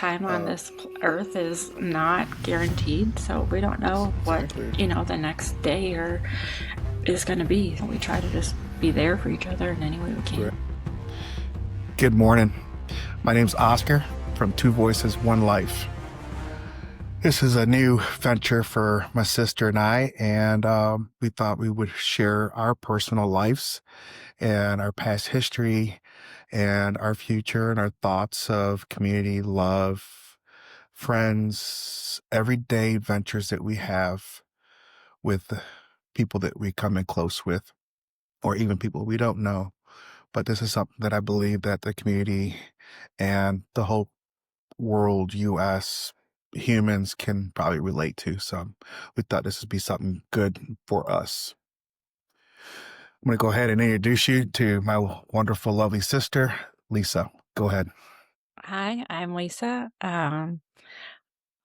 time on this earth is not guaranteed, so we don't know what, Exactly. the next day or is going to be. We try to just be there for each other in any way we can. Good morning. My name's Oscar from Two Voices, One Life. This is a new venture for my sister and I, and we thought we would share our personal lives and our past history and our future and our thoughts of community, love, friends, everyday ventures that we have with people that we come in close with, or even people we don't know. But this is something that I believe that the community and the whole world, US, humans can probably relate to. So we thought this would be something good for us. I'm going to go ahead and introduce you to my wonderful, lovely sister, Lisa. Go ahead. Hi, I'm Lisa. Some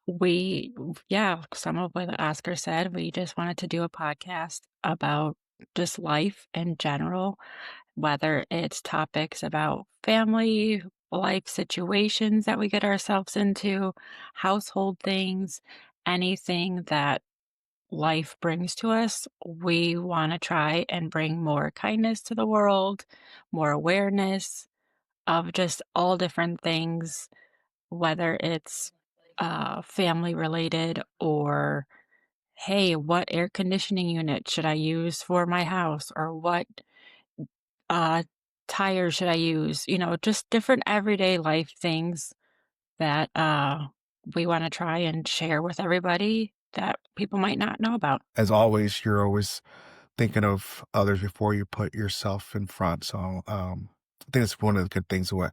of what Oscar said, we just wanted to do a podcast about just life in general, whether it's topics about family, life situations that we get ourselves into, household things, anything that life brings to us. We want to try and bring more kindness to the world, more awareness of just all different things, whether it's family related or hey, what air conditioning unit should I use for my house? Or what uh, tires should I use? Just different everyday life things that we want to try and share with everybody that people might not know about. As always, you're always thinking of others before you put yourself in front. So I think it's one of the good things what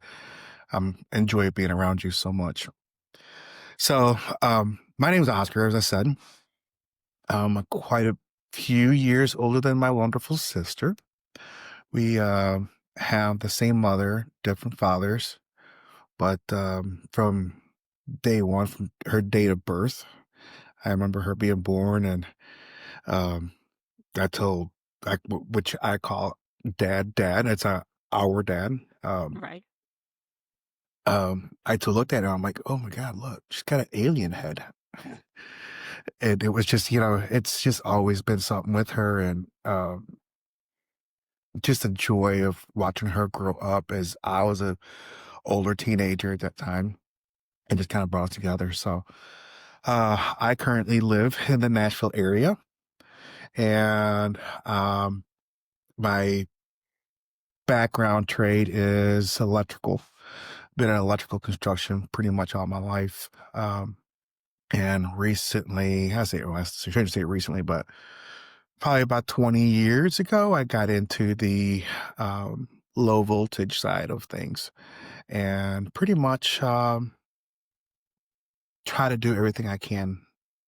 enjoy being around you so much. So my name is Oscar, as I said. Quite a few years older than my wonderful sister. We have the same mother, different fathers, but from day one, from her date of birth, I remember her being born, and um, I told, which I call dad. It's our dad. Right. I to looked at her. I'm like, oh my god, look, she's got an alien head. And it was just, it's just always been something with her, and just the joy of watching her grow up as I was a older teenager at that time, and just kind of brought us together. So I currently live in the Nashville area, and my background trade is electrical. Been in electrical construction pretty much all my life. And recently, I shouldn't say recently, but probably about 20 years ago, I got into the low voltage side of things, and pretty much try to do everything I can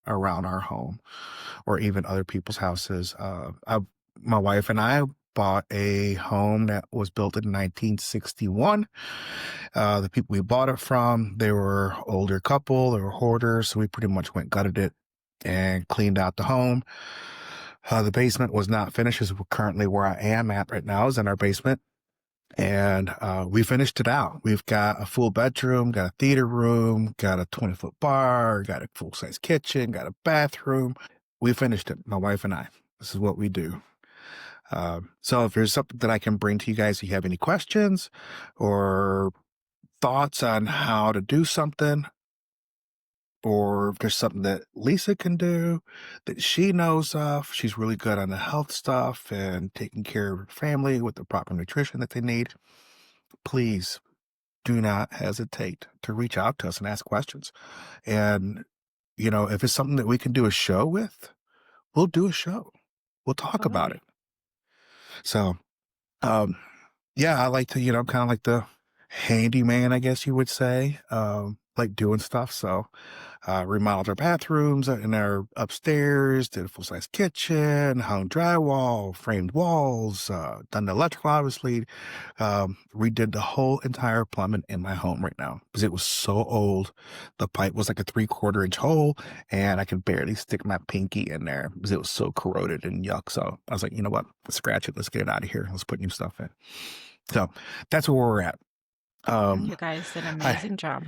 around our home or even other people's houses. My wife and I bought a home that was built in 1961. The people we bought it from, they were older couple, they were hoarders, so we pretty much went gutted it and cleaned out the home. The basement was not finished, is currently where I am at right now, is in our basement. And we finished it out. We've got a full bedroom, got a theater room, got a 20-foot bar, got a full-size kitchen, got a bathroom. We finished it, my wife and I. This is what we do. So if there's something that I can bring to you guys, if you have any questions or thoughts on how to do something, or if there's something that Lisa can do that she knows of, she's really good on the health stuff and taking care of her family with the proper nutrition that they need, please do not hesitate to reach out to us and ask questions. And, if it's something that we can do a show with, we'll do a show. We'll talk about it. Absolutely. So, um, yeah, I like to, I'm kind of like the handyman, I guess you would say, like doing stuff. So, remodeled our bathrooms in our upstairs, did a full-size kitchen, hung drywall, framed walls, done the electrical, obviously, redid the whole entire plumbing in my home right now because it was so old. The pipe was like a 3/4 inch hole, and I could barely stick my pinky in there because it was so corroded and yuck. So I was like, you know what? Let's scratch it. Let's get it out of here. Let's put new stuff in. So that's where we're at. You guys did an I amazing job.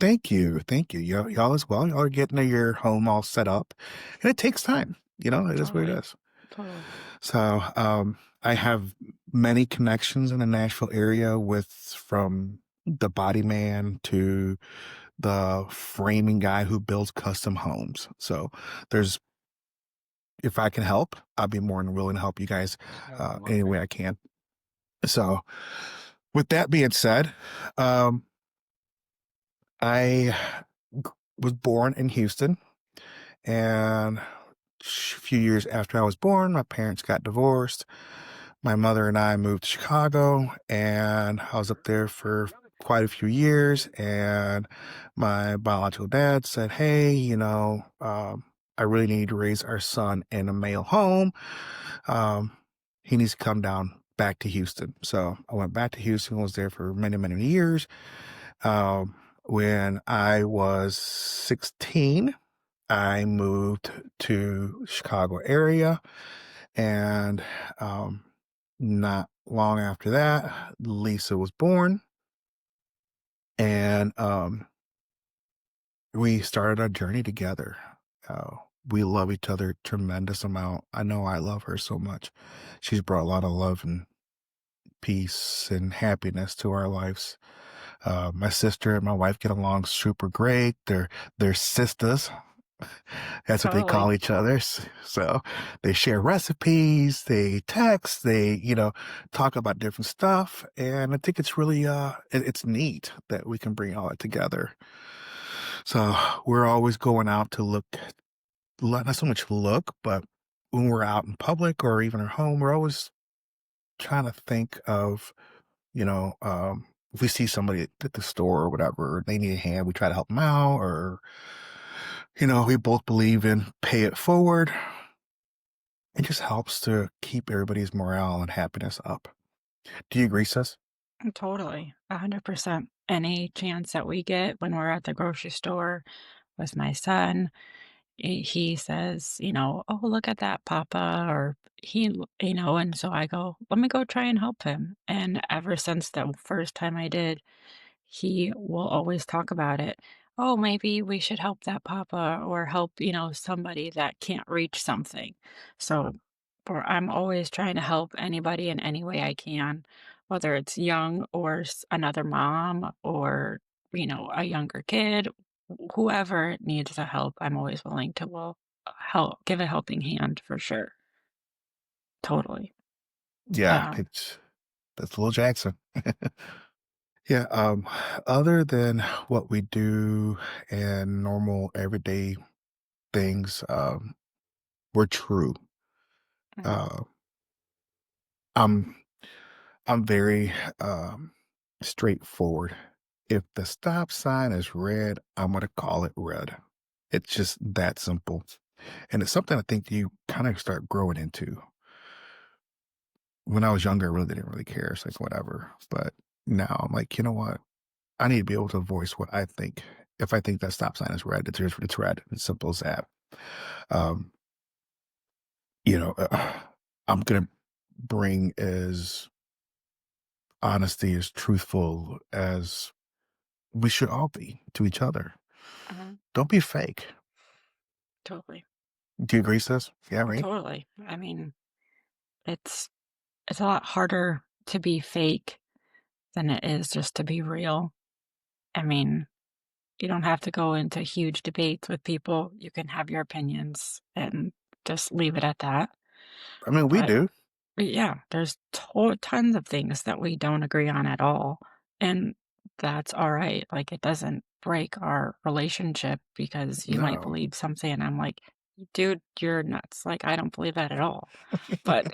Thank you, thank you. Y'all as well. Y'all are getting your home all set up, and it takes time. It is what it Totally. is. Totally. So, I have many connections in the Nashville area with from the body man to the framing guy who builds custom homes. So, there's if I can help, I'll be more than willing to help you guys any way I can. So, with that being said, um, I was born in Houston, and a few years after I was born, my parents got divorced. My mother and I moved to Chicago, and I was up there for quite a few years. And my biological dad said, "Hey, I really need to raise our son in a male home. Um, he needs to come down back to Houston." So I went back to Houston, was there for many, many years. When I was 16, I moved to Chicago area, and not long after that, Lisa was born, and we started our journey together. Uh, we love each other tremendous amount. I know I love her so much. She's brought a lot of love and peace and happiness to our lives. My sister and my wife get along super great. They're sisters. That's what they Totally. call each other. So they share recipes, they text, they, talk about different stuff. And I think it's really, it's neat that we can bring all that together. So we're always going out to look, not so much look, but when we're out in public or even at home, we're always trying to think of, if we see somebody at the store or whatever, they need a hand, we try to help them out, or, we both believe in pay it forward. It just helps to keep everybody's morale and happiness up. Do you agree, sis? Totally. 100%. Any chance that we get when we're at the grocery store with my son, he says, "Oh, look at that, Papa," or and so I go, "Let me go try and help him." And ever since the first time I did, he will always talk about it. "Oh, maybe we should help that papa or help, somebody that can't reach something." So, I'm always trying to help anybody in any way I can, whether it's young or another mom or, a younger kid, whoever needs the help, I'm always willing to, help, give a helping hand for sure. Totally. Yeah, Um, that's Little Jackson. Yeah, other than what we do and normal everyday things, we're true. mhm, Uh, I'm I'm very straightforward. If the stop sign is red, I'm gonna call it red. It's just that simple. And it's something I think you kind of start growing into. When I was younger, I really didn't really care. It's like whatever. But now I'm like, you know what? I need to be able to voice what I think. If I think that stop sign is red, it's red. It's simple as that. Um, you know, I'm gonna bring as honesty, as truthful as we should all be to each other. mhm, Don't be fake. totally. Do you agree, sis? Yeah, right. Totally. I mean, it's it's a lot harder to be fake than it is just to be real. I mean, you don't have to go into huge debates with people. You can have your opinions and just leave it at that. I mean, we But do. yeah, there's tons of things that we don't agree on at all. And that's all right. Like, it doesn't break our relationship because you might No. believe something. And I'm like, dude, you're nuts. Like, I don't believe that at all. But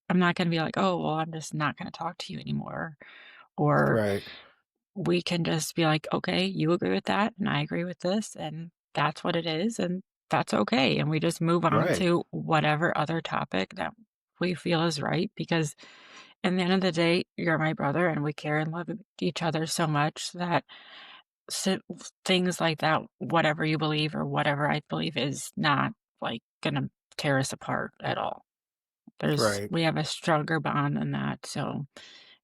I'm not going to be like, oh, well, I'm just not going to talk to you anymore. Or Right. we can just be like, okay, you agree with that, and I agree with this, and that's what it is, and that's okay. And we just move on Right. to whatever other topic that we feel is right. Because in the end of the day, you're my brother, and we care and love each other so much that si- things like that, whatever you believe or whatever I believe, is not like gonna tear us apart at all. Right. We have a stronger bond than that. So,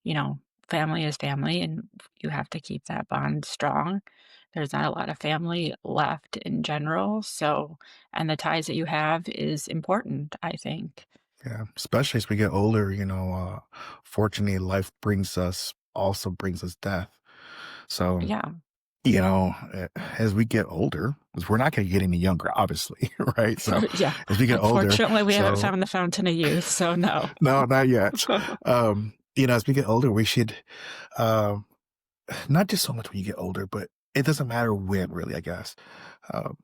you know, family is family and you have to keep that bond strong. there's not a lot of family left in general, so and the ties that you have is important, I think. Yeah, especially as we get older, fortunately, life brings us death. So, Yeah. as we get older, 'cause we're not gonna get any younger, obviously, right? So, Yeah. as we get older, Unfortunately, we haven't so found the fountain of youth, so no. no, not yet. As we get older, we should, um, not just so much when you get older, but it doesn't matter when, really, I guess. Um,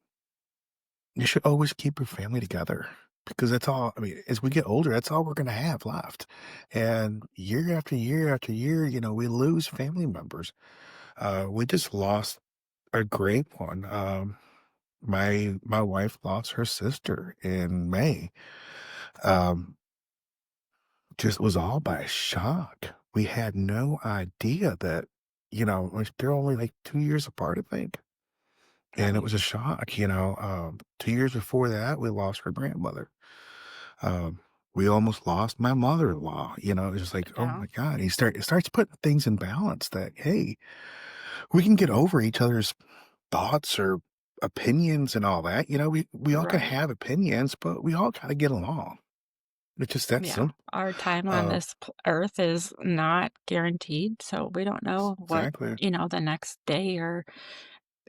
you should always keep your family together because that's all. I mean, as we get older, that's all we're gonna have left. And year after year after year, we lose family members. We just lost a great one. My wife lost her sister in May. Um, just was all by shock. We had no idea that, like, they're only like 2 years apart, I think. And it Right. was a shock. 2 years before that, we lost her grandmother. Um, we almost lost my mother-in-law. It's just like, oh Yeah. my God. It starts putting things in balance that, hey, we can get over each other's thoughts or opinions and all that. We all can Right. have opinions, but we all gotta get along. It's just that Yeah. simple. Our time on Uh, this earth is not guaranteed, so we don't know what, exactly. the next day or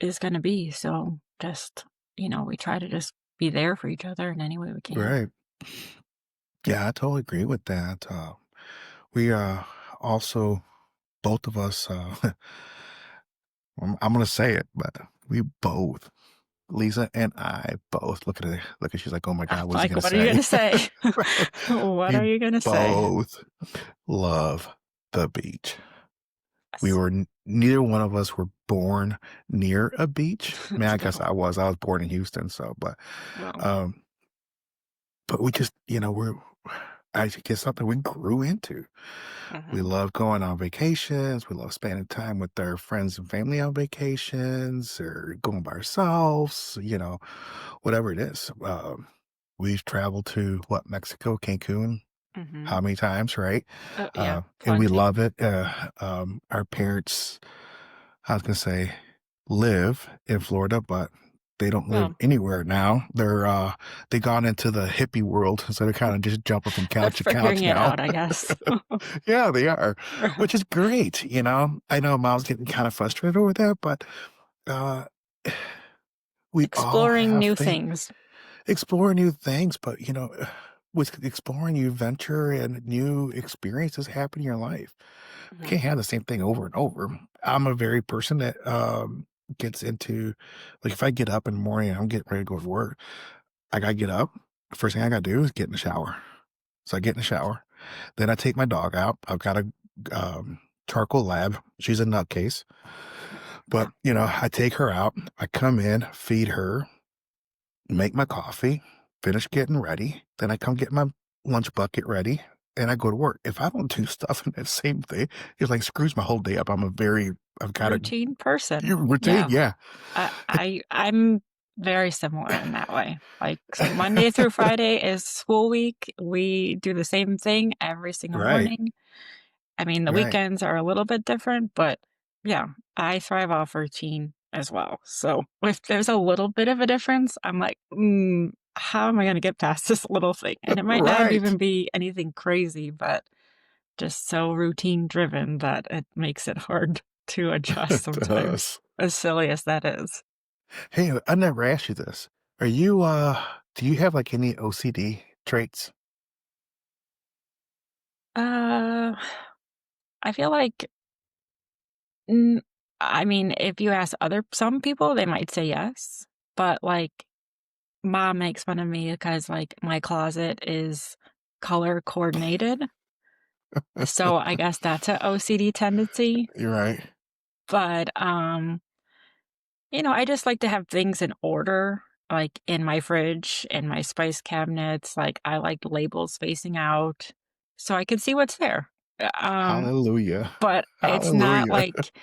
is going to be. So just, we try to just be there for each other in any way we can. Right. Yeah, I totally agree with that. We also both of us I'm gonna say it, but we both, Lisa and I both look at she's like, oh my God, what is he Like, gonna what are you going say? to say? Right. What We are you going to say? both love the beach. We Yes. were neither one of us were born near a beach. I mean, I guess No. I was born in Houston, so Well, um, but we just, we're I guess something we grew into. We mhm. love going on vacations. We love spending time with our friends and family on vacations or going by ourselves, whatever it is. We've traveled to what, Mexico, Cancun, Mhm. how many times, right? Oh, yeah, And we plenty. love it. Our parents, I was gonna say, live in Florida, but they don't live Well, anywhere now. They gone into the hippie world, so they're kind of just jumping from they're couch to figuring couch it now. out, I guess. Yeah, they are, which is great. I know mom's getting kind of frustrated over that, but uh, we all Exploring have new things, things. explore new things, but with exploring, you venture and new experiences happen in your life. We Mhm. can't have the same thing over and over. I'm a very person that gets into, like, if I get up in the morning and I'm getting ready to go to work, I gotta get up. First thing I gotta do is get in the shower. So I get in the shower. Then I take my dog out. I've got a charcoal lab. She's a nutcase. But, I take her out. I come in, feed her, make my coffee, finish getting ready. Then I come get my lunch bucket ready and I go to work. If I don't do stuff in that same day, it like screws my whole day up. I've got a Routine person. routine. Yeah. Yeah. I'm very similar in that way. Like, so Monday through Friday is school week. We do the same thing every single Right. morning. I mean, the Right. weekends are a little bit different, but yeah, I thrive off routine as well. So if there's a little bit of a difference, I'm like, how am I going to get past this little thing? And it might not Right. even be anything crazy, but just so routine driven that it makes it hard to adjust It sometimes, does. as silly as that is. Hey, I never asked you this. Do you have like any OCD traits? Uh, I feel like, mm, I mean, if you ask some people, they might say yes, but like mom makes fun of me because like my closet is color coordinated. So I guess that's a OCD tendency. You're right. But I just like to have things in order, like in my fridge and my spice cabinets. Like I like labels facing out so I can see what's there. Hallelujah. But it's not Hallelujah. like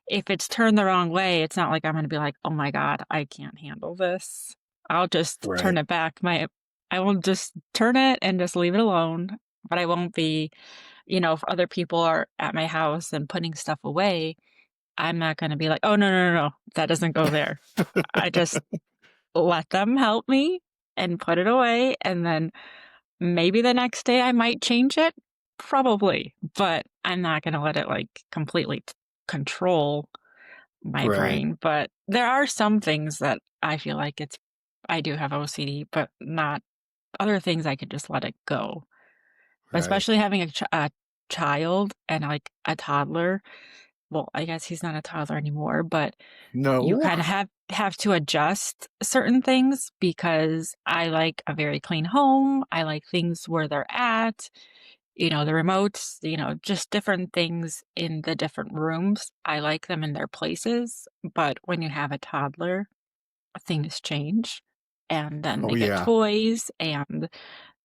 if it's turned the wrong way, it's not like I'm gonna be like, "Oh my god, I can't handle this." I'll just turn Right. it back. I will just turn it and just leave it alone, but I won't be if other people are at my house and putting stuff away, I'm not gonna be like, "Oh, no, no, no, no, that doesn't go there." I just let them help me and put it away, and then maybe the next day I might change it, probably, but I'm not gonna let it, like, completely t control my Right, brain, but there are some things that I feel like I do have OCD, but not other things I could just let it go. right. Especially having a child and, like, a toddler. Well, I guess he's not a toddler anymore, but you No. kinda have to adjust certain things because I like a very clean home, I like things where they're at, the remotes, just different things in the different rooms. I like them in their places, but when you have a toddler, things change, and then Oh, they get yeah. toys, and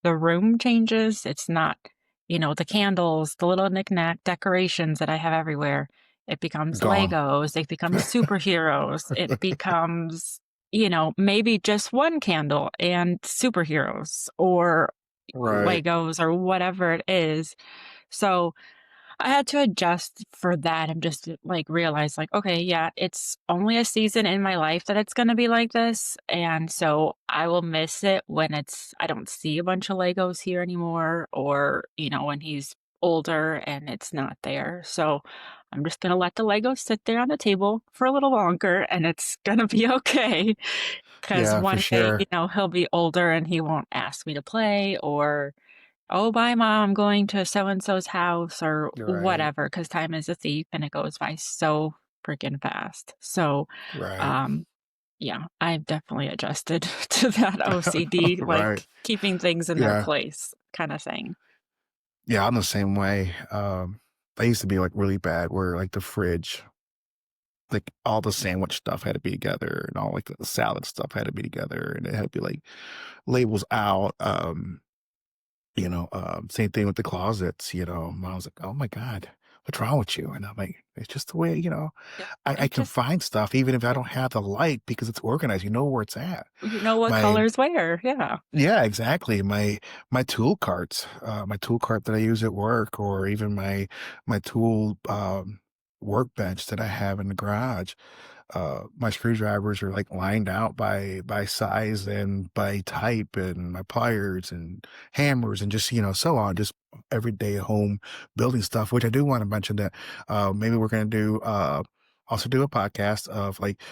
the room changes. It's not, the candles, the little knickknack decorations that I have everywhere. It becomes Gone. Legos, it becomes superheroes, it becomes, maybe just one candle and superheroes or Right. Legos or whatever it is. So I had to adjust for that and just, like, realize, like, "Okay, yeah, it's only a season in my life that it's gonna be like this, and so I will miss it when I don't see a bunch of Legos here anymore or, when he's older and it's not there, so I'm just gonna let the Legos sit there on the table for a little longer, and it's gonna be okay. Because Yeah, for one day, sure. he'll be older and he won't ask me to play or "Oh, bye, mom, I'm going to so and so's house," or Right, whatever. Because time is a thief and it goes by so freaking fast. So, right. um, yeah, I've definitely adjusted to that OCD, like, Right. keeping things in their Yeah. place kinda thing. Yeah, I'm the same way. I used to be, like, really bad where, like, the fridge, like, all the sandwich stuff had to be together and all, like, the salad stuff had to be together, and it had to be, like, labels out, same thing with the closets, Mom was like, "Oh my god, what's wrong with you?" And I'm like, "It's just the way, Yeah, I it can just find stuff even if I don't have the light because it's organized, you know where it's at." you know what My colors where, yeah. Yeah, exactly. My tool carts, my tool cart that I use at work, or even my tool workbench that I have in the garage. My screwdrivers are like lined out by size and by type, and my pliers and hammers and just so on, just everyday home building stuff. Which I do want to mention that maybe we're going to do also do a podcast of like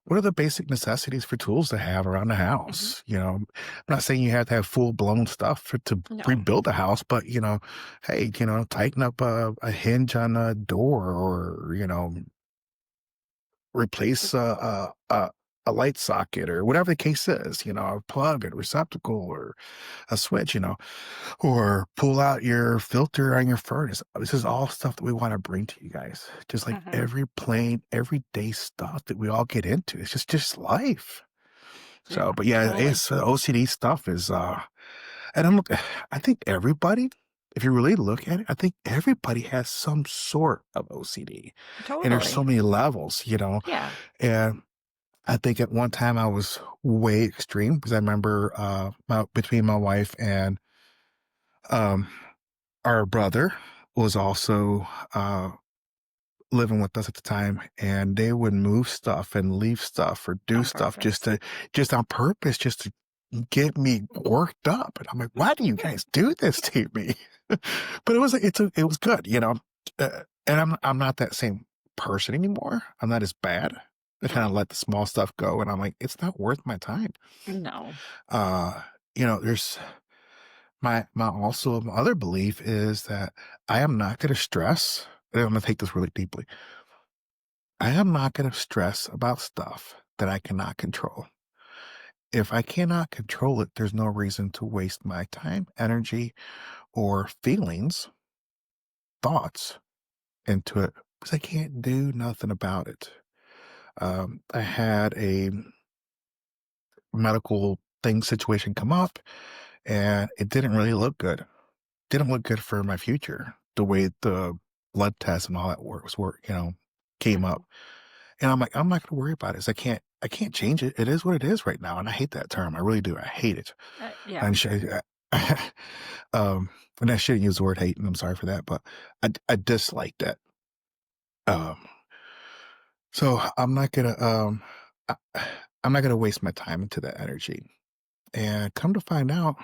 what are the basic necessities for tools to have around the Mhm. house? I'm not saying you have to have full blown stuff to No. rebuild a house, but hey, tighten up a hinge on a door, or replace a light socket, or whatever the case is. A plug, a receptacle, or a switch. Or pull out your filter on your furnace. This is all stuff that we want to bring to you guys. Just like Mhm. every plain, everyday stuff that we all get into. It's just life. So, Yeah, but yeah, totally. it's OCD stuff is, and I think everybody, if you really look at it, I think everybody has some sort of OCD, and there's so Totally. many levels. Yeah. And I think at one time I was way extreme because I remember, between my wife and, um, our brother was also, living with us at the time, and they would move stuff and leave stuff or do On stuff purpose. just on purpose, just to get me worked up. And I'm like, why do you guys do this to me? But it was like, it was good. And I'm not that same person anymore. I'm not as bad. I kind of Right. let the small stuff go, and I'm like, it's not worth my time. No. Uh, there's my other belief is that I am not going to stress. And I'm going to take this really deeply. I am not going to stress about stuff that I cannot control. If I cannot control it, there's no reason to waste my time, energy, or feelings, thoughts into it because I can't do nothing about it. I had a medical thing situation come up, and it didn't really look good. Didn't look good for my future. The way the blood tests and all that came Mhm. up. And I'm like, I'm not gonna worry about it. 'Cause I can't change it. It is what it is right now. And I hate that term. I really do. I hate it. Yeah. And um, and I shouldn't use the word hate, and I'm sorry for that, but I dislike that. Um, So I I'm not gonna waste my time into that energy. And come to find out,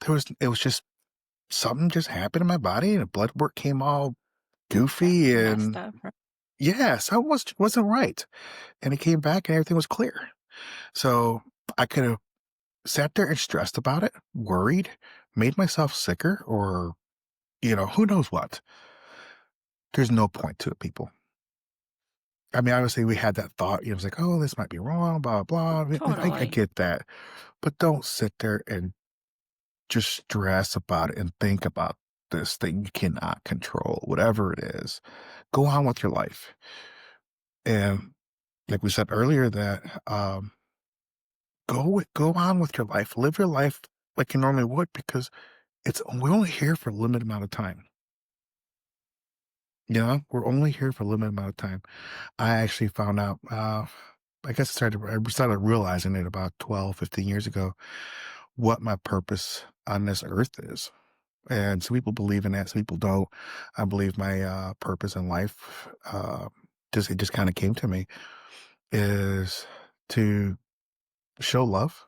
it was just something just happened in my body and the blood work came all goofy Messed and up. yeah, something wasn't right. And it came back and everything was clear. So I could have sat there and stressed about it, worried, made myself sicker, or, who knows what. There's no point to it, people. I mean, obviously, we had that thought, it's like, oh, this might be wrong, blah, blah. I Totally. get that. But don't sit there and just stress about it and think about this thing you cannot control, whatever it is. Go on with your life. And like we said earlier, that go on with your life, live your life like you normally would, because we're only here for a limited amount of time. We're only here for a limited amount of time. I actually found out, I guess I started realizing it about 12, 15 years ago, what my purpose on this earth is. And some people believe in that, some people don't. I believe my purpose in life, it just kind of came to me, is to show love,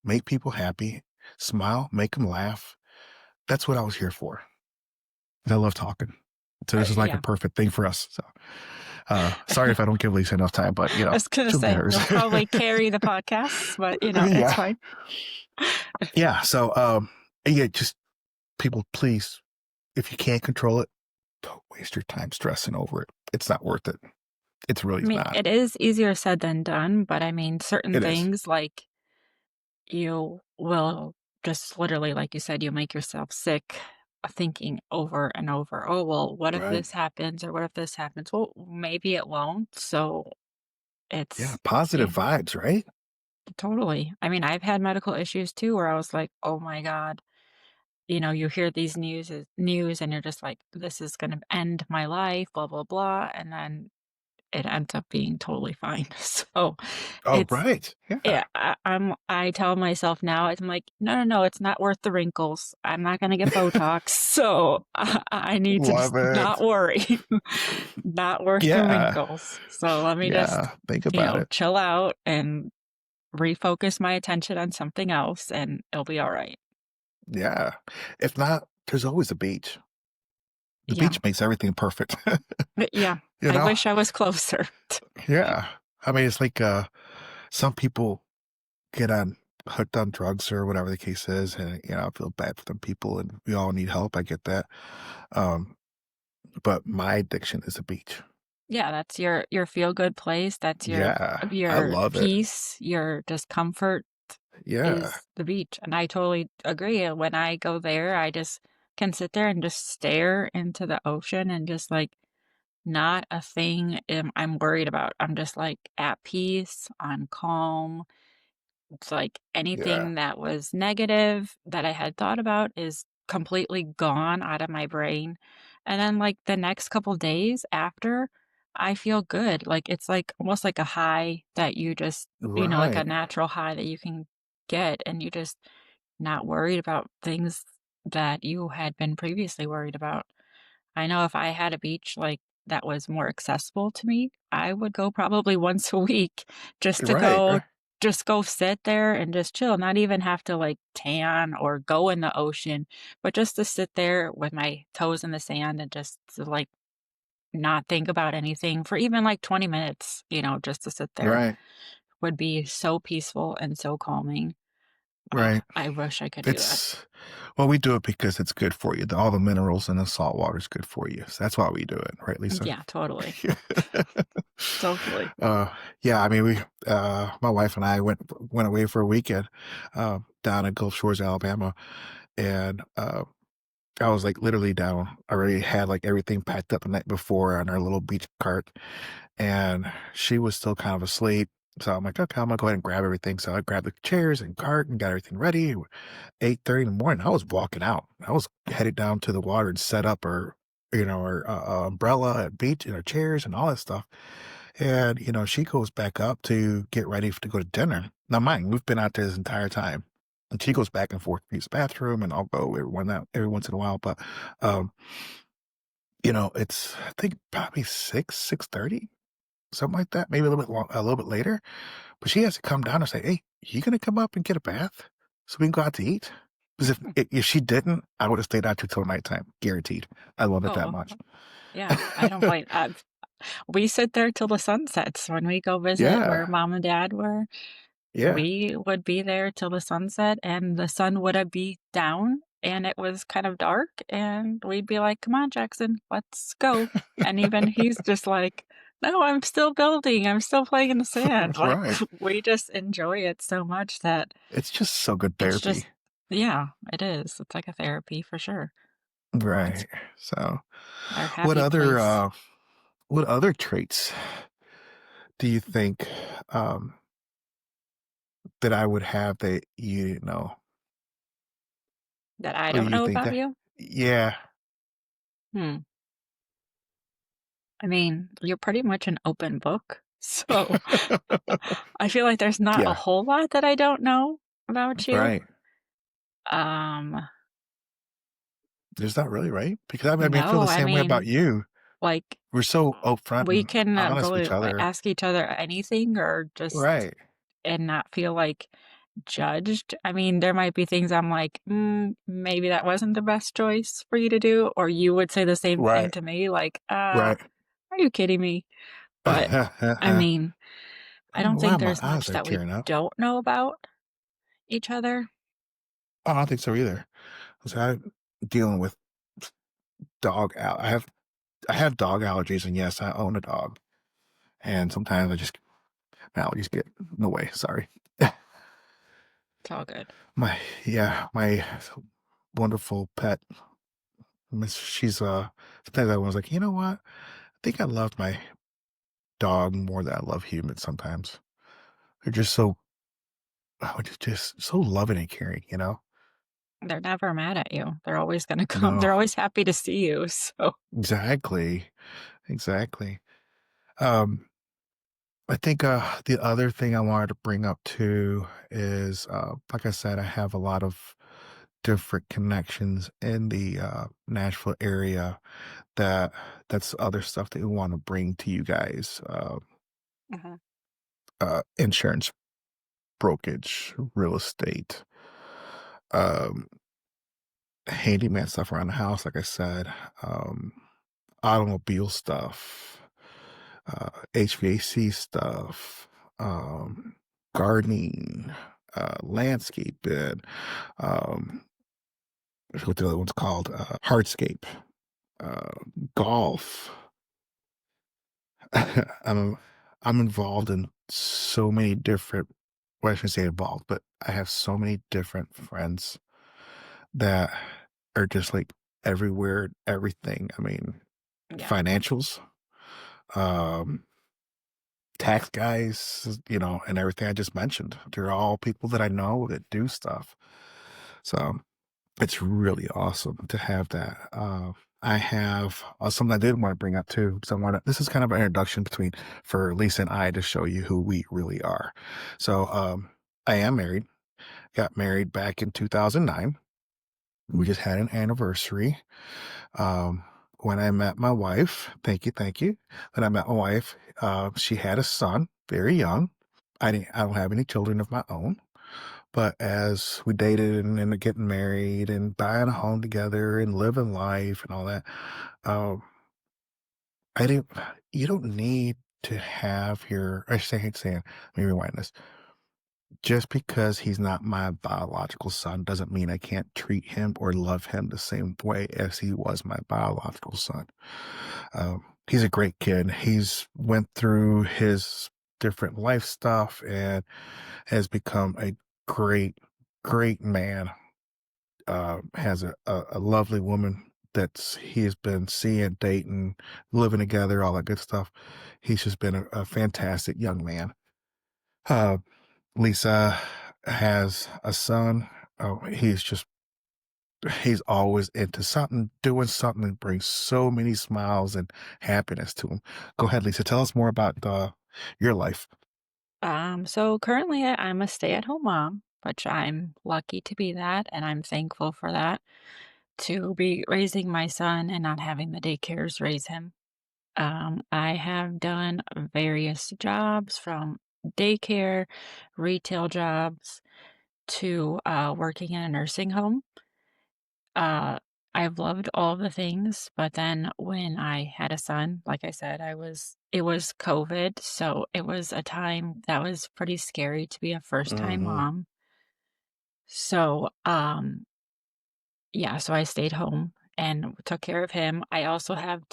make people happy, smile, make them laugh. That's what I was here for. I love talking. So this is like a Yeah. perfect thing for us. So sorry if I don't give Lisa enough time, but I was gonna she'll get say hers. you'll probably carry the podcasts, but it's Yeah. fine. Yeah. So yeah, just people, please, if you can't control it, don't waste your time stressing over it. It's not worth it. It's really I mean, not. it is easier said than done, but I mean, certain It is. things like you will just literally, like you said, you make yourself sick thinking over and over, oh, well, what if Right. this happens or what if this happens? Well, maybe it won't. So Yeah. it's, Positive yeah, vibes, right? totally. I mean, I've had medical issues too where I was like, oh my God, you hear these news and you're just like, this is going to end my life, blah, blah, blah. And then it ends up being totally fine. So Oh, it's, right. Yeah. yeah, I tell myself now, I'm like, "No, no, no, it's not worth the wrinkles. I'm not gonna get Botox, so I need to just Love not it. worry. Not worth the Yeah. wrinkles. So let me just, Yeah. Think about it. chill out and refocus my attention on something else, and it'll be alright." Yeah. If not, there's always a beach. The Yeah. beach makes everything perfect. But yeah, you I know? wish I was closer. Yeah. I mean, it's like some people get on hooked on drugs or whatever the case is, and I feel bad for them people, and we all need help. I get that. Um, but my addiction is a beach. Yeah, that's your feel-good place. That's Yeah. I your love it. peace, your just comfort Yeah. is the beach, and I totally agree. When I go there, I just can sit there and just stare into the ocean and just, like, not a thing I'm worried about. I'm just, like, at peace, I'm calm. It's like Yeah. anything that was negative that I had thought about is completely gone out of my brain, and then, like, the next couple days after, I feel good. Like, it's, like, almost like a high that you just like a Right. natural high that you can get, and you just not worried about things that you had been previously worried about. I know if I had a beach, like, that was more accessible to me, I would go probably once a week just to Right. go Right. just go sit there and just chill, not even have to, like, tan or go in the ocean, but just to sit there with my toes in the sand and just to, like, not think about anything for even, like, 20 minutes, just to sit there Right. would be so peaceful and so calming. Right. I wish I could do that. It's well, we do it because it's good for you. All the minerals in the salt water is good for you. So that's why we do it, right, Lisa? Yeah, totally. Totally. uh, yeah, I mean, my wife and I went away for a weekend, down in Gulf Shores, Alabama, and I was like literally down. I already had like everything packed up the night before on our little beach cart, and she was still kind of asleep. So I'm like, okay, I'm gonna go ahead and grab everything. So I grabbed the chairs and cart and got everything ready. 8:30 in the morning, I was walking out. I was headed down to the water and set up our umbrella and beach and our chairs and all that stuff. And she goes back up to get ready to go to dinner. Now, mind, we've been out there this entire time, and she goes back and forth to use the bathroom, and I'll go every once in a while. But it's I think probably 6:30. something like that, maybe a little bit later. But she has to come down and say, "Hey, you gonna come up and get a bath so we can go out to eat?" Because if she didn't, I would have stayed out till nighttime, guaranteed. I love it that Oh, much. yeah, I don't blame we sit there till the sun sets when we go visit Yeah, where mom and dad were. yeah, We would be there till the sunset, and the sun would be down, and it was kind of dark, and we'd be like, "Come on, Jackson, let's go." And even he's just like, "No, I'm still building, I'm still playing in the sand." Like, right. we just enjoy it so much that It's just so good it's therapy, just yeah, it is. It's like a therapy for sure. It's right? So, our what happy other place traits do you think that I would have that you didn't know, that I or don't you know think about that? you? Yeah. Hmm. I mean, you're pretty much an open book, so I feel like there's not a Yeah, whole lot that I don't know about you. right. Um, There's not really, right? Because I mean, I feel no, the I same way about mean, you. like, We're so uh, upfront we and can, honest with really, each like, other. ask each other anything or just Right, and not feel, like, judged. I mean, there might be things I'm like, "Mm, maybe that wasn't the best choice for you to do," or you would say the same thing right, to me, like, right. are you kidding me?" But, I I mean, I don't don't know why think my there's eyes much are that we tearing up. don't know about each other. Oh, I don't think so either. 'Cause I'm dealing with I have dog allergies, and yes, I own a dog, and sometimes I just allergies get in the way. Sorry. It's all good. My my wonderful pet, Miss. She's sometimes I was like, you know what? I think I love my dog more than I love humans. Sometimes they're just so just so loving and caring. They're never mad at you. They're always gonna come. No, They're always happy to see you, so exactly, exactly. Um, I think the other thing I wanted to bring up too is, like I said, I have a lot of different connections in the Nashville area that that's other stuff that we want to bring to you guys. Mhm. Insurance, brokerage, real estate, um, handyman stuff around the house, like I said, um, automobile stuff, HVAC stuff, gardening, landscaping, um, what the other one's called, hardscape, uh, golf. I'm I'm involved in so many different well, I shouldn't say involved, but I have so many different friends that are just like everywhere, everything. I mean, Yeah. financials, um, tax guys, and everything I just mentioned. They're all people that I know that do stuff. So it's really awesome to have that. I have something I did want to bring up too, because this is kind of an introduction for Lisa and I to show you who we really are. So, I am married, got married back in 2009. We just had an anniversary. Um, when I met my wife, thank you. When I met my wife, she had a son, very young. I don't have any children of my own. But as we dated and ended up getting married and buying a home together and living life and all that, um, I didn't. You don't need to have your. I hate saying. Let me rewind this. Just because he's not my biological son doesn't mean I can't treat him or love him the same way as he was my biological son. He's a great kid. He's went through his different life stuff and has become a great, great man. Has a lovely woman that's he's been seeing, dating, living together, all that good stuff. He's just been a fantastic young man. Uh, Lisa has a son. Oh, he's always into something, doing something that brings so many smiles and happiness to him. Go ahead, Lisa. Tell us more about your life. So currently I'm a stay-at-home mom, which I'm lucky to be that, and I'm thankful for that, to be raising my son and not having the daycares raise him. I have done various jobs from daycare, retail jobs to working in a nursing home. Uh, I've loved all the things, but then when I had a son, like I said, it was COVID, so it was a time that was pretty scary to be a first time Mhm. mom. So, yeah, so I stayed home and took care of him. I also have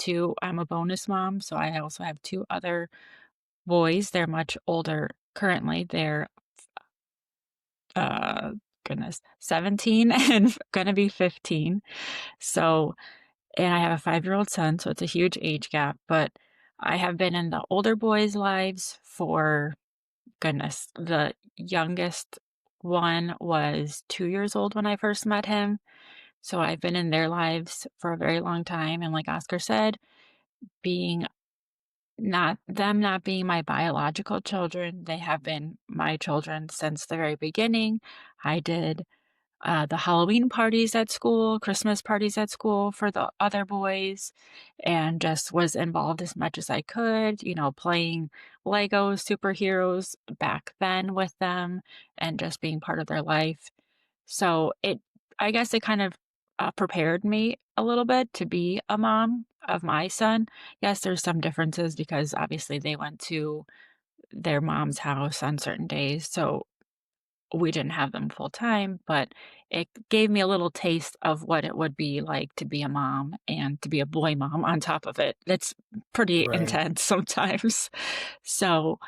I'm a bonus mom, so I also have two other boys. They're much older currently. They're uh goodness, 17 and gonna be 15. So, and I have a 5-year-old son, so it's a huge age gap, but I have been in the older boys' lives for goodness, the youngest one was 2 years old when I first met him. So I've been in their lives for a very long time, and like Oscar said, being not being my biological children, they have been my children since the very beginning. I did the Halloween parties at school, Christmas parties at school for the other boys, and just was involved as much as I could, playing Lego superheroes back then with them and just being part of their life. So I guess it kind of prepared me a little bit to be a mom of my son. Yes, there's some differences because obviously they went to their mom's house on certain days. So we didn't have them full time, but it gave me a little taste of what it would be like to be a mom and to be a boy mom on top of it. It's pretty Right. intense sometimes. So,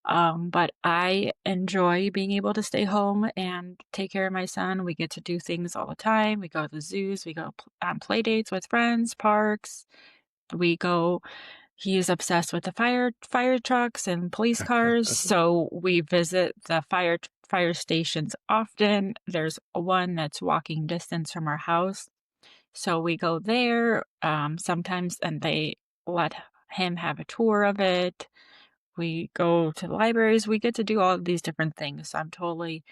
but I enjoy being able to stay home and take care of my son. We get to do things all the time. We go to the zoos, we go on play dates with friends, parks. We go He is obsessed with the fire trucks and police cars, so we visit the fire stations often. There's one that's walking distance from our house, so we go there, sometimes, and they let him have a tour of it. We go to the libraries, we get to do all of these different things, so I'm totally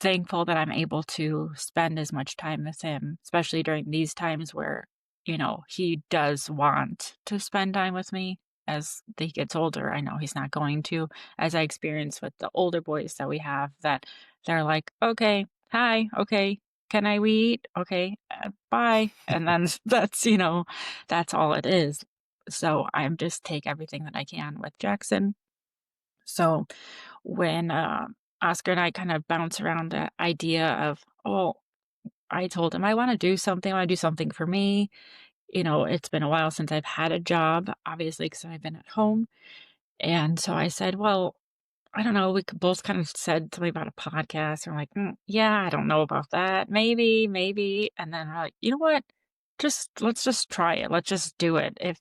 thankful that I'm able to spend as much time with him, especially during these times where, he does want to spend time with me. As he gets older, I know he's not going to, as I experience with the older boys that we have, that they're like, okay, hi, okay, can I we eat? Okay, bye. And then that's all it is. So I'm just take everything that I can with Jackson. So when Oscar and I kind of bounce around the idea of, well, I told him I want to do something. I want to do something for me. It's been a while since I've had a job, obviously, because I've been at home. And so I said, well, I don't know. We both kind of said something about a podcast. And we're like, yeah, I don't know about that. Maybe, maybe. And then we're like, you know what? Let's just try it. Let's just do it. If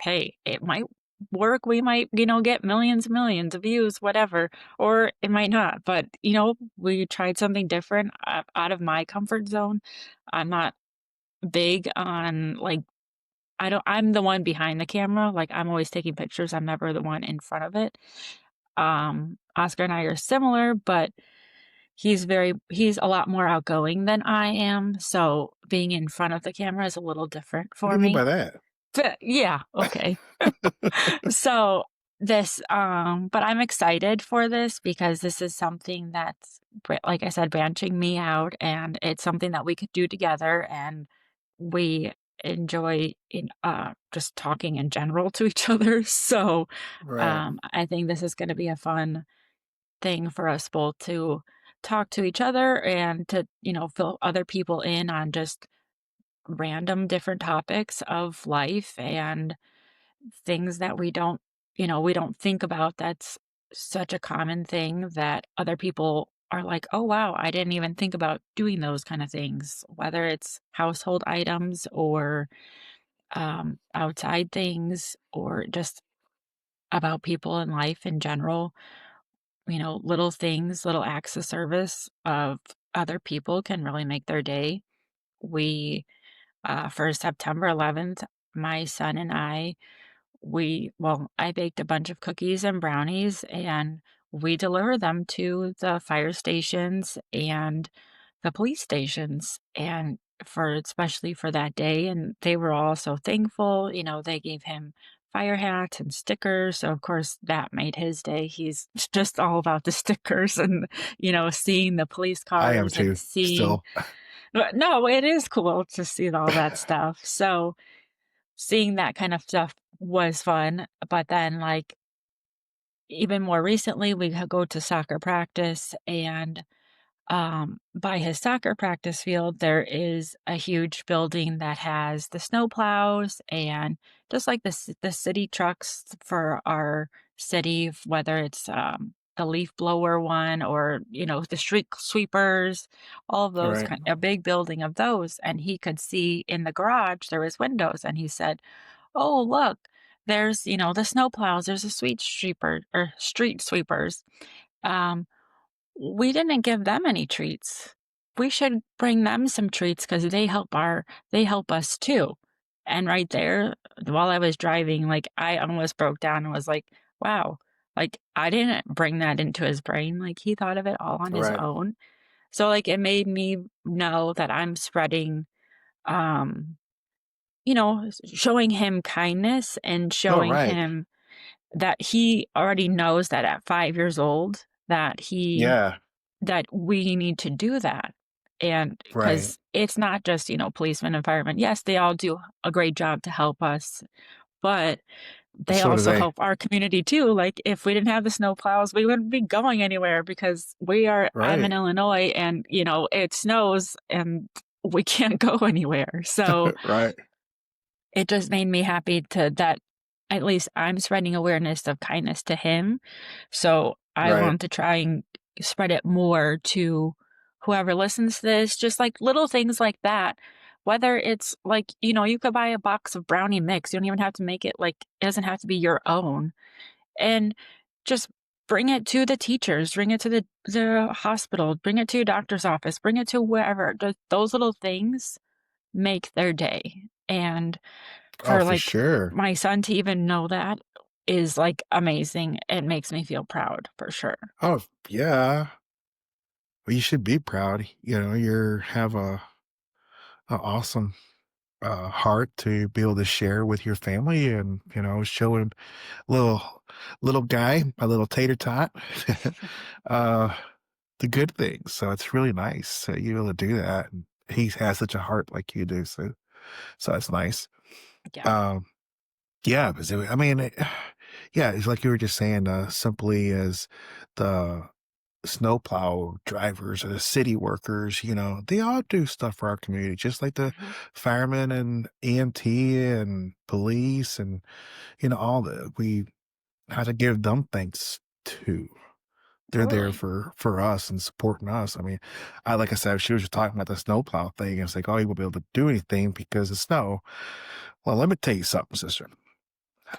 hey, it might work. We might, get millions and millions of views, whatever, or it might not. But, we tried something different out of my comfort zone. I'm not big on like, I'm the one behind the camera. Like, I'm always taking pictures. I'm never the one in front of it. Oscar and I are similar, but he's a lot more outgoing than I am, so being in front of the camera is a little different What do for you mean by me. that? Yeah, okay. So but I'm excited for this because this is something that's like I said, branching me out, and it's something that we could do together, and we enjoy just talking in general to each other. So, Right. I think this is gonna be a fun thing for us both to talk to each other and to, fill other people in on just random different topics of life and things that we don't think about. That's such a common thing that other people are like, oh, wow, I didn't even think about doing those kind of things, whether it's household items or outside things or just about people in life in general. Little things, little acts of service of other people can really make their day. We, for September 11th, my son and I baked a bunch of cookies and brownies and we deliver them to the fire stations and the police stations. And for especially for that day, and they were all so thankful, they gave him fire hats and stickers, so of course that made his day. He's just all about the stickers and, seeing the police I am cars and too, seeing. still. But no, it is cool to see all that stuff. So, seeing that kind of stuff was fun, but then, like, even more recently, we go to soccer practice, and by his soccer practice field, there is a huge building that has the snow plows and just like the city trucks for our city, whether it's the leaf blower one or the street sweepers, all of those Right. kind a big building of those. And he could see in the garage there was windows, and he said, "Oh, look, there's the snow plows. There's a street sweeper or street sweepers." Um, we didn't give them any treats. We should bring them some treats because they help us too. And right there, while I was driving, like, I almost broke down and was like, "Wow." Like, I didn't bring that into his brain, like, he thought of it all on his Right. own. So, like, it made me know that I'm spreading, um, showing him kindness and Oh, showing right. him that he already knows that at 5 years old, Yeah. that we need to do that. And Right. because it's not just, policemen and firemen. Yes, they all do a great job to help us, but they So do also they. help our community too. Like, if we didn't have the snow plows, we wouldn't be going anywhere because I'm in Right. Illinois and, it snows and we can't go anywhere. So Right. it just made me happy to that at least I'm spreading awareness of kindness to him. So I Right. want to try and spread it more to whoever listens to this, just like little things like that. Whether it's like, you could buy a box of brownie mix. You don't even have to make it like, it doesn't have to be your own. And just bring it to the teachers, bring it to the hospital, bring it to your doctor's office, bring it to wherever. Just those little things make their day. And Oh, for, for like, sure. my son to even know that is, like, amazing. It makes me feel proud for sure. Oh, yeah. Well, you should be proud. You have a awesome heart to be able to share with your family and show him little little guy, my little tater tot, uh, the good things. So it's really nice that you're able to do that. And he has such a heart like you do. So that's nice. Yeah. Um, yeah, because I mean, yeah, it's like you were just saying, simply as the snowplow drivers or the city workers, they all do stuff for our community, just like the Mhm. firemen and EMT and police and, all we have to give them thanks too. They're there Totally. for us and supporting us. I mean, like I said, she was just talking about the snowplow thing. And it's like, oh, you won't be able to do anything because of snow. Well, let me tell you something, sister.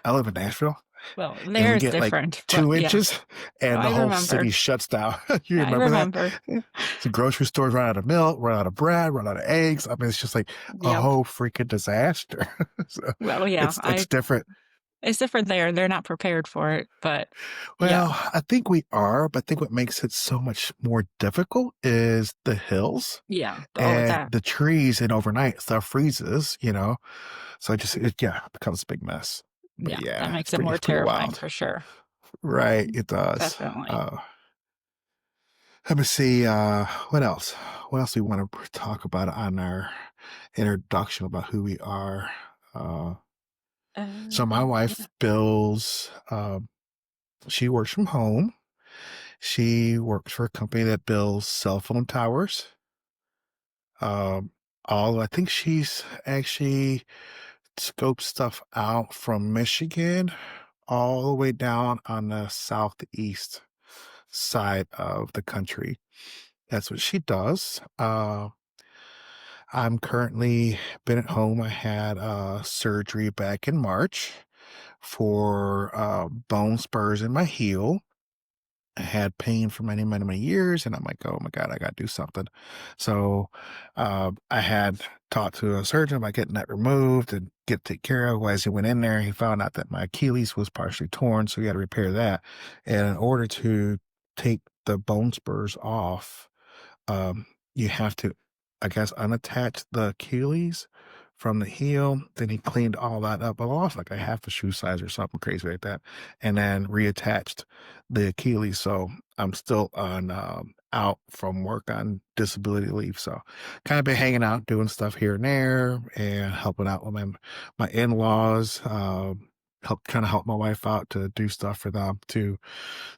I live in Nashville Well, and we there is get like different, but 2 yeah. inches and I the whole city remember. shuts down. You I remember that? remember. Yeah. The grocery stores run out of milk, run out of bread, run out of eggs. I mean, it's just like a Yep. whole freaking disaster. So Well, yeah, it's I different. it's different there. They're not prepared for it, but yeah. Well, I think we are, but I think what makes it so much more difficult is the hills Yeah. Oh, and that the trees, and overnight stuff freezes. So yeah, it becomes a big mess. But yeah, that yeah, makes it more it's pretty terrifying wild. for sure. Right, it does. Definitely. Uh Let me see, what else? What else do we wanna talk about on our introduction about who we are? Uh, so my Yeah. wife builds, she works from home. She works for a company that builds cell phone towers. Um, I think she's actually scoped stuff out from Michigan all the way down on the southeast side of the country. That's what she does. I'm currently been at home. I had surgery back in March for bone spurs in my heel. I had pain for many, many, many years, and I'm like, oh my God, I got to do something. So I had talked to a surgeon about getting that removed and get taken care of. As he went in there, he found out that my Achilles was partially torn, so he had to repair that. And in order to take the bone spurs off, um, you have to I guess, unattached the Achilles from the heel. Then he cleaned all that up. I lost like a half a shoe size or something crazy like that, and then reattached the Achilles. So I'm still on out from work on disability leave. So kind of been hanging out, doing stuff here and there, and helping out with my in laws. Help trying to help my wife out to do stuff for them too.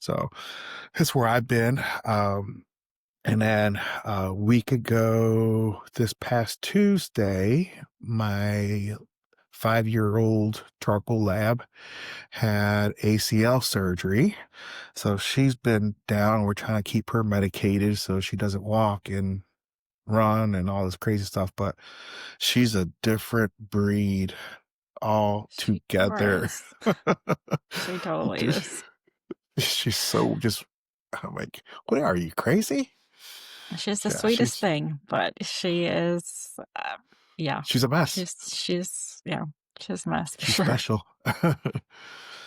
So that's where I've been. And then a week ago, this past Tuesday, my 5-year-old charcoal lab had ACL surgery. So she's been down. We're trying to keep her medicated so she doesn't walk and run and all this crazy stuff. But she's a different breed She sure altogether. is. She totally is. She's so just, I'm like, what are you crazy? She's the Yeah, sweetest thing, but she is, yeah, she's a mess. yeah, she's a mess for She's sure. special.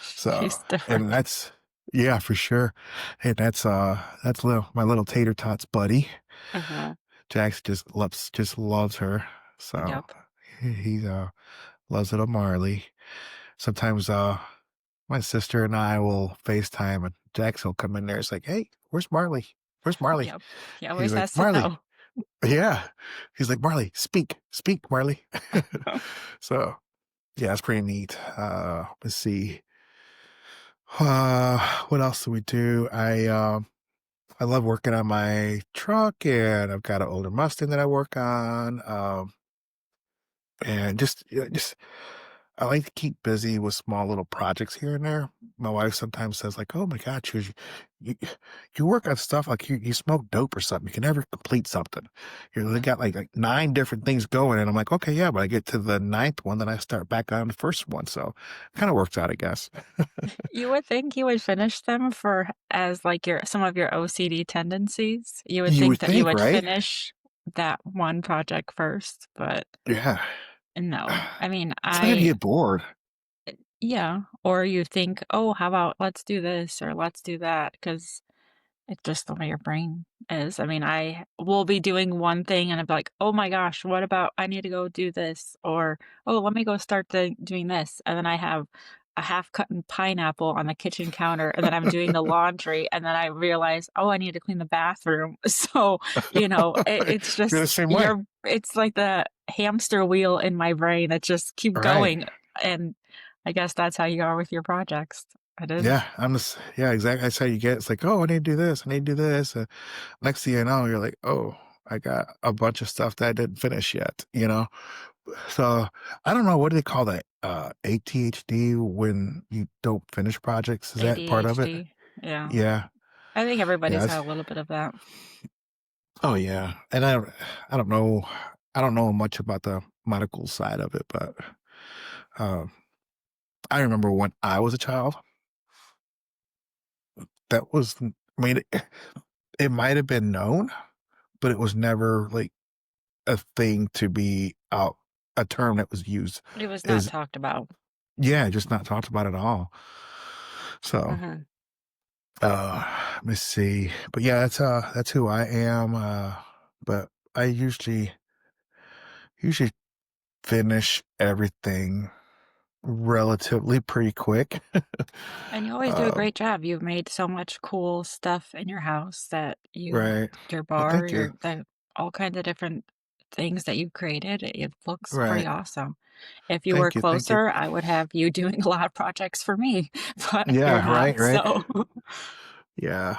So, She's and different. that's yeah, for sure. And that's little my little tater tots buddy. Uh-huh. Jax just loves her. So Yep. he loves little Marley. Sometimes my sister and I will FaceTime and Jax will come in there. It's like, hey, where's Marley? Where's Marley? Yep. He He's always like, has to Marley. know. Yeah. He's like, Marley, speak, Marley. So yeah, it's pretty neat. Let's see. What else do we do? I love working on my truck, and I've got an older Mustang that I work on. And just I like to keep busy with small little projects here and there. My wife sometimes says like, "Oh my God, you, you work on stuff like you smoke dope or something. You can never complete something. They got like 9 different things going." And I'm like, "Okay, yeah," but I get to the ninth one, then I start back on the first one. So it kind of works out, I guess. You would think you would finish them for as, like, your some of your OCD tendencies. You would You think would that you think, would right? finish that one project first, but Yeah. no. I mean, Sometimes you get bored. yeah, or you think, "Oh, how about let's do this or let's do that," because it's just the way your brain is. I mean, I will be doing one thing and I'm like, "Oh my gosh, what about I need to go do this," or, "Oh, let me go start doing this," and then I have a half-cut pineapple on the kitchen counter, and then I'm doing the laundry, and then I realize, "Oh, I need to clean the bathroom." So, it's You're the just same way. it's like the hamster wheel in my brain that just keep Right. going, and I guess that's how you are with your projects. It is. Yeah, yeah, exactly. That's how you get. It's like, oh, I need to do this. I need to do this. Next thing you know, you're like, oh, I got a bunch of stuff that I didn't finish yet. So I don't know what do they call that? ADHD when you don't finish projects. Is that part of it? ADHD, yeah. Yeah. I think Yeah. everybody's got a little bit of that. Oh yeah. And I don't know. I don't know much about the medical side of it, but um, I remember when I was a child. That was, I mean, it might have been known, but it was never like a thing to be out a term that was used It was not is talked about. yeah, just not talked about at all. So, Mhm. uh, let me see. But yeah, that's who I am. But I usually finish everything relatively pretty quick. And you always do a um, great job. You've made so much cool stuff in your house that right. your Well, bar, thank you. all kinds of different things that you've created. It looks pretty Right. awesome. If you were Thank you. Thank you. closer, I would have you doing a lot of projects for me, but you're Yeah. not, Right. Right. so Yeah.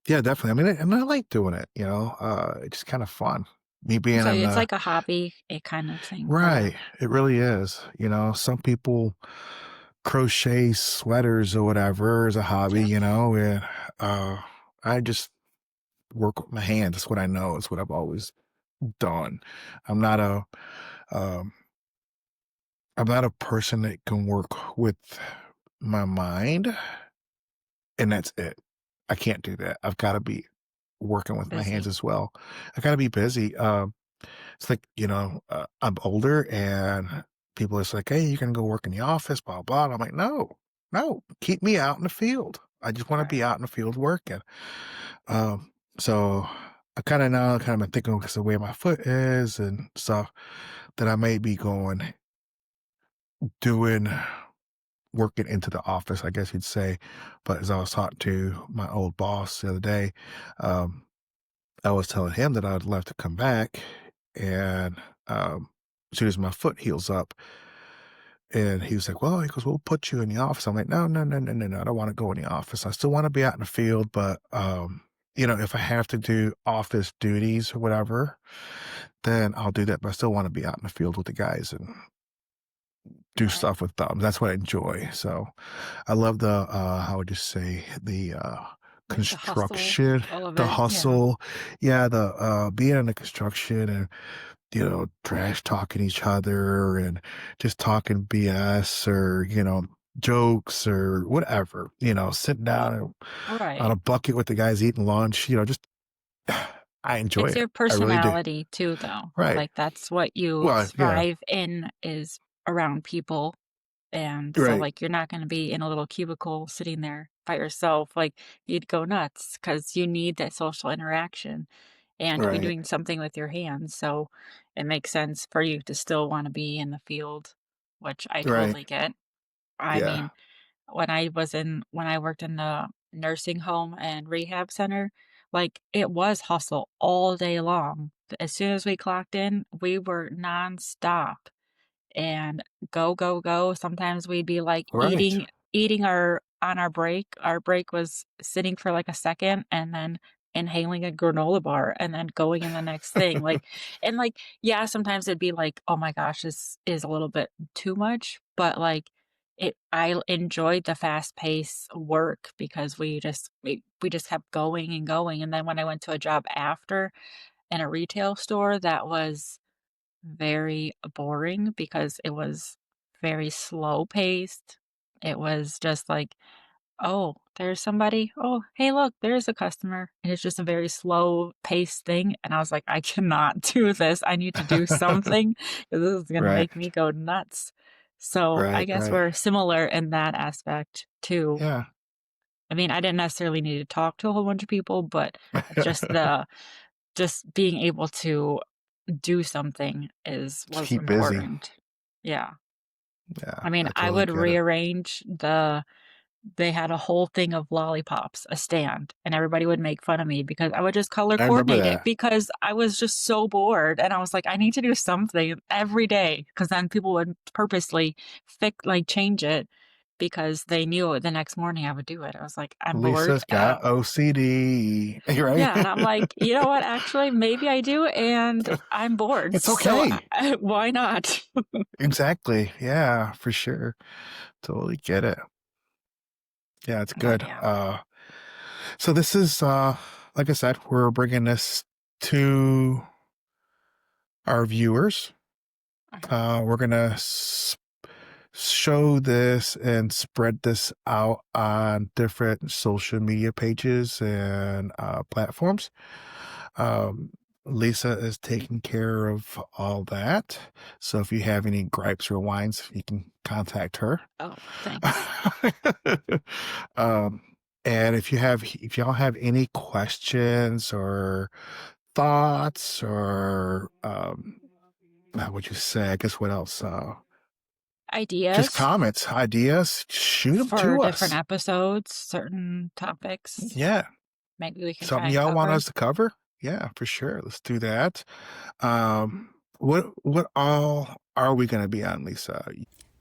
Yeah, definitely. I mean, and I like doing it. It's just kind of fun. Me being so in it's the like a hobby, a kind of thing for you. right. It really is. Some people crochet sweaters or whatever as a hobby, Yep. and uh I just work with my hands. That's what I know. It's what I've always done. I'm not a um I'm not a person that can work with my mind and that's it. I can't do that. I've got to be working with my hands Busy. as well. I got to be busy. It's like, I'm older and people are just like, hey, you can go work in the office, blah, blah. And I'm like, no, no, keep me out in the field. I just want to be Right. out in the field working. So I kind of now kind of been thinking because the way my foot is and stuff that I may be doing working into the office, I guess you'd say. But as I was talking to my old boss the other day, um, I was telling him that I'd love to come back and as soon as my foot heals up. And he was like, well, he goes, we'll put you in the office. I'm like, no, no, no, no, no, no. I don't want to go in the office. I still want to be out in the field, but if I have to do office duties or whatever, then I'll do that. But I still want to be out in the field with the guys and do Right. stuff with them. That's what I enjoy. So I love the how would you say the Like the hustle construction, of the it. Yeah. hustle. Yeah, the being in the construction and trash talking each other and just talking BS or, jokes or whatever, sitting down on a Right. bucket with the guys eating lunch, just I enjoy It's it. your I really do. personality too, though. Right. Like that's what you Well, yeah. thrive in is around people. And so, Right. like, you're not gonna be in a little cubicle sitting there by yourself, like, you'd go nuts because you need that social interaction and to be Right. doing something with your hands, so it makes sense for you to still wanna be in the field, which I Right. totally get. I Yeah. mean, when I worked in the nursing home and rehab center, like, it was hustle all day long. As soon as we clocked in, we were nonstop and go, go, go. Sometimes we'd be, like, Right. eating our on our break. Our break was sitting for, like, a second and then inhaling a granola bar and then going in the next thing, yeah, sometimes it'd be like, "Oh my gosh, this is a little bit too much," but, like, I enjoyed the fast pace work because we just kept going and going, and then when I went to a job after in a retail store that was very boring because it was very slow paced. It was just like, "Oh, there's somebody. Oh, hey, look, there's a customer." And it's just a very slow paced thing, and I was like, "I cannot do this. I need to do something 'cause this is gonna Right. make me go nuts." So, I Right. guess Right. we're similar in that aspect too. Yeah. I mean, I didn't necessarily need to talk to a whole bunch of people, but just just being able to do something was Keep busy. important. Yeah. Yeah. I mean, I I totally would get it. rearrange they had a whole thing of lollipops, a stand, and everybody would make fun of me because I would just color I remember coordinate it that. because I was just so bored, and I was like, "I need to do something every day," because then people would purposely change it because they knew the next morning I would do it. I was like, "I'm bored." Lisa's got OCD. Right? Yeah, and I'm like, "You know what? Actually, maybe I do, and I'm bored, It's so okay. why not?" Exactly. Yeah, for sure. Totally get it. Yeah, it's But good. yeah. So this is like I said, we're bringing this to our viewers. Mhm. We're gonna show this and spread this out on different social media pages and platforms. Um, Lisa is taking care of all that. So if you have any gripes or whines, you can contact her. Oh, thanks. um, and if y'all have any questions or thoughts or how would you say? I guess what else? Just Ideas comments, ideas, shoot them for to different us. episodes, certain topics, Yeah, maybe we can try something and y'all want cover. us to cover? Yeah, for sure. Let's do that. What all are we gonna be on, Lisa?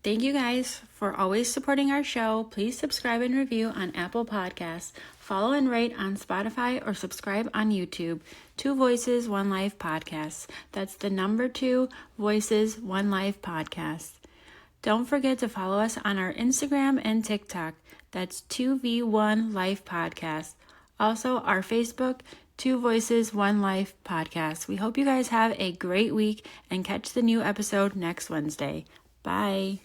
Thank you guys for always supporting our show. Please subscribe and review on Apple Podcasts. Follow and rate on Spotify or subscribe on YouTube. Two Voices, One Life Podcast. That's the number 2 Voices, One Life Podcast. Don't forget to follow us on our Instagram and TikTok. That's 2V1 Life Podcast. Also, our Facebook, Two Voices, One Life Podcast. We hope you guys have a great week and catch the new episode next Wednesday. Bye.